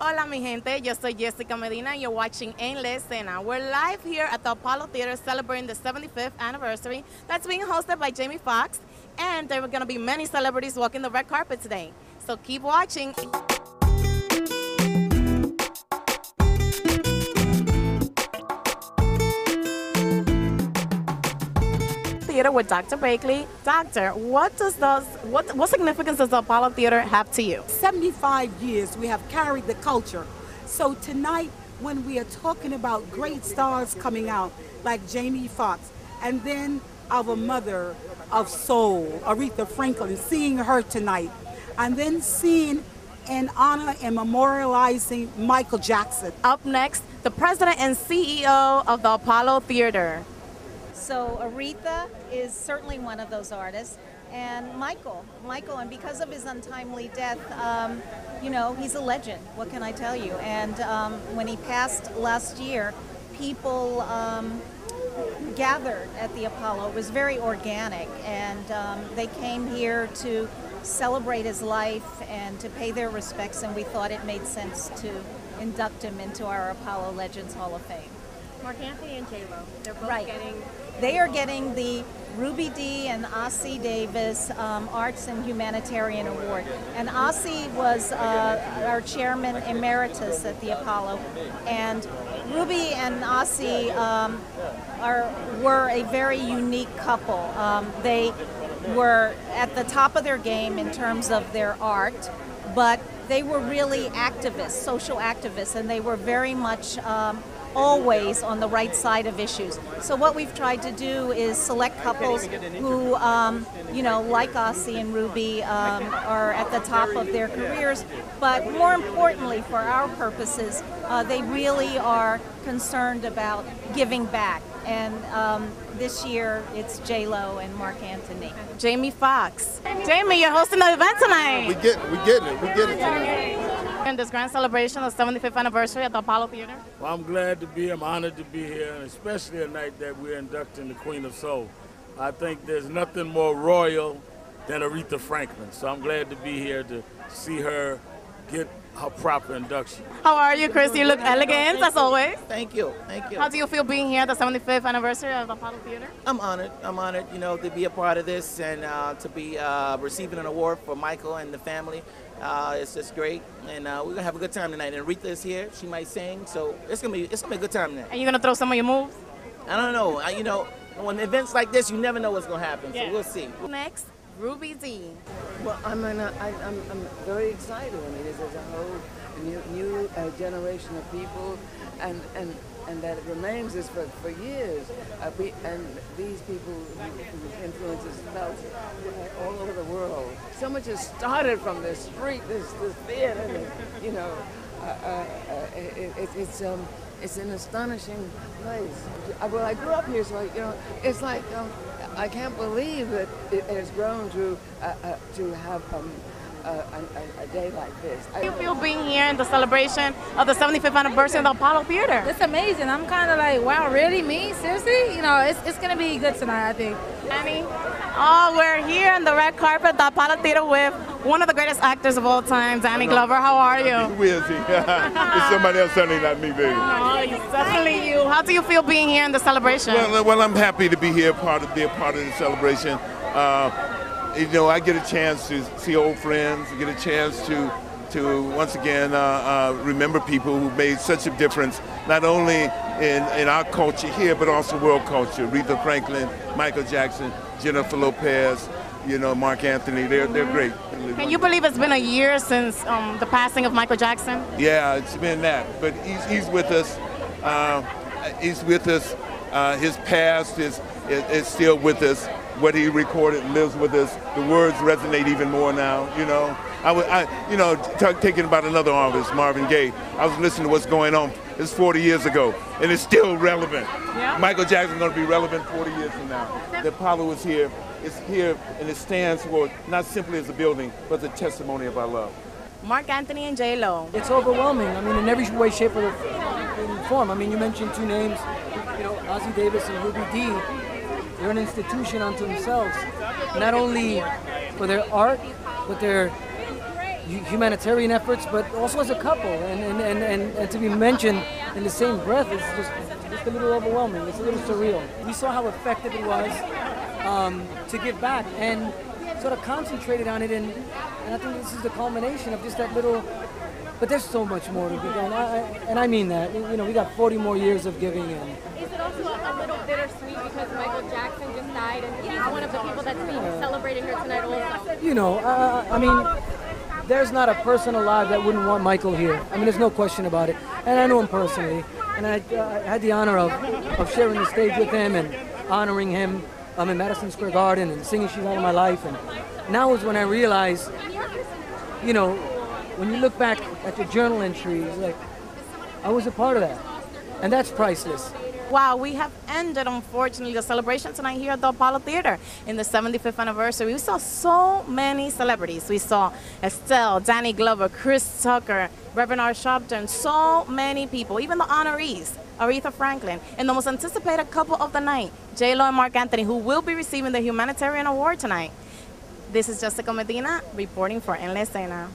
Hola mi gente, yo soy Jessica Medina and you're watching En La Escena. We're live here at the Apollo Theater celebrating the 75th anniversary that's being hosted by Jamie Foxx, and there are going to be many celebrities walking the red carpet today. So keep watching. Theater with Dr. Bakley. Doctor, what significance does the Apollo Theater have to you? 75 years we have carried the culture. So tonight, when we are talking about great stars coming out like Jamie Foxx, and then our mother of soul, Aretha Franklin, seeing her tonight, and then seeing in honor and memorializing Michael Jackson. Up next, the president and CEO of the Apollo Theater. So Aretha is certainly one of those artists, and Michael, and because of his untimely death, you know, he's a legend. What can I tell you? And when he passed last year, people gathered at the Apollo. It was very organic, and they came here to celebrate his life and to pay their respects, and we thought it made sense to induct him into our Apollo Legends Hall of Fame. Mark Anthony and J-Lo, they're both getting... They are getting the Ruby Dee and Ossie Davis Arts and Humanitarian Award. And Ossie was our chairman emeritus at the Apollo. And Ruby and Ossie were a very unique couple. They were at the top of their game in terms of their art, but they were really activists, social activists, and they were very much always on the right side of issues. So what we've tried to do is select couples who, you know, like Ossie and Ruby, are at the top of their careers, but more importantly for our purposes, they really are concerned about giving back. And this year it's J-Lo and Mark Anthony. Jamie Foxx. Jamie, you're hosting the event tonight. We getting it tonight. In this grand celebration of the 75th anniversary at the Apollo Theater? Well, I'm glad to be here. I'm honored to be here, and especially a night that we're inducting the Queen of Soul. I think there's nothing more royal than Aretha Franklin, so I'm glad to be here to see her get her proper induction. How are you, Chris? You look elegant, as always. Thank you, thank you. How do you feel being here at the 75th anniversary of the Apollo Theater? I'm honored, you know, to be a part of this and to be receiving an award for Michael and the family. It's just great, and we're gonna have a good time tonight. And Aretha is here; she might sing, so it's gonna be a good time tonight. And you're gonna throw some of your moves? I don't know. You know, when events like this, you never know what's gonna happen. So we'll see. Next, Ruby Dee. Well, I'm very excited. I mean, there's a whole new generation of people, and that it remains this for years. And these people whose influences felt all over the world. So much has started from this street, this theater. You know, it's an astonishing place. Well, I grew up here, so you know, it's like I can't believe that it has grown to have a day like this. How do you feel being here in the celebration of the 75th anniversary of the Apollo Theater? It's amazing. I'm kind of like, wow, really? Me? Seriously? You know, it's going to be good tonight, I think. Annie? Oh, we're here on the red carpet at the Apollo Theater with one of the greatest actors of all time, Danny Glover. How are you? Who is he? It's somebody else, certainly not me, baby. Oh, it's definitely you. How do you feel being here in the celebration? Well, I'm happy to be here, be a part of the celebration. You know, I get a chance to see old friends, get a chance to once again remember people who made such a difference, not only in our culture here, but also world culture. Aretha Franklin, Michael Jackson, Jennifer Lopez, you know, Mark Anthony, they're great. Can you believe it's been a year since the passing of Michael Jackson? Yeah, it's been that, but he's with us. He's with us. His past is still with us. What he recorded lives with us. The words resonate even more now. You know, taking about another artist, Marvin Gaye. I was listening to what's going on. It's 40 years ago, and it's still relevant. Yeah. Michael Jackson's going to be relevant 40 years from now. The Apollo is here. It's here, and it stands for not simply as a building, but the testimony of our love. Mark Anthony and J-Lo. It's overwhelming. I mean, in every way, shape, or form. I mean, you mentioned two names, you know, Ossie Davis and Ruby Dee. They're an institution unto themselves, not only for their art, but their humanitarian efforts, but also as a couple, and to be mentioned in the same breath is just a little overwhelming. It's a little surreal. We saw how effective it was to give back, and sort of concentrated on it, and I think this is the culmination of just that little. But there's so much more to be done, and I mean that. You know, we got 40 more years of giving in. Is it also a little bittersweet because Michael Jackson just died, and he's one of the people that's being celebrated here tonight also? You know, I mean, there's not a person alive that wouldn't want Michael here. I mean, there's no question about it. And I know him personally, and I had the honor of sharing the stage with him and honoring him in Madison Square Garden and singing "She's All of My Life." And now is when I realize, you know, when you look back at your journal entries, like, I was a part of that. And that's priceless. Wow, we have ended, unfortunately, the celebration tonight here at the Apollo Theater in the 75th anniversary. We saw so many celebrities. We saw Estelle, Danny Glover, Chris Tucker, Reverend Sharpton, so many people, even the honorees, Aretha Franklin, and the most anticipated couple of the night, J-Lo and Mark Anthony, who will be receiving the Humanitarian Award tonight. This is Jessica Medina reporting for En La Escena.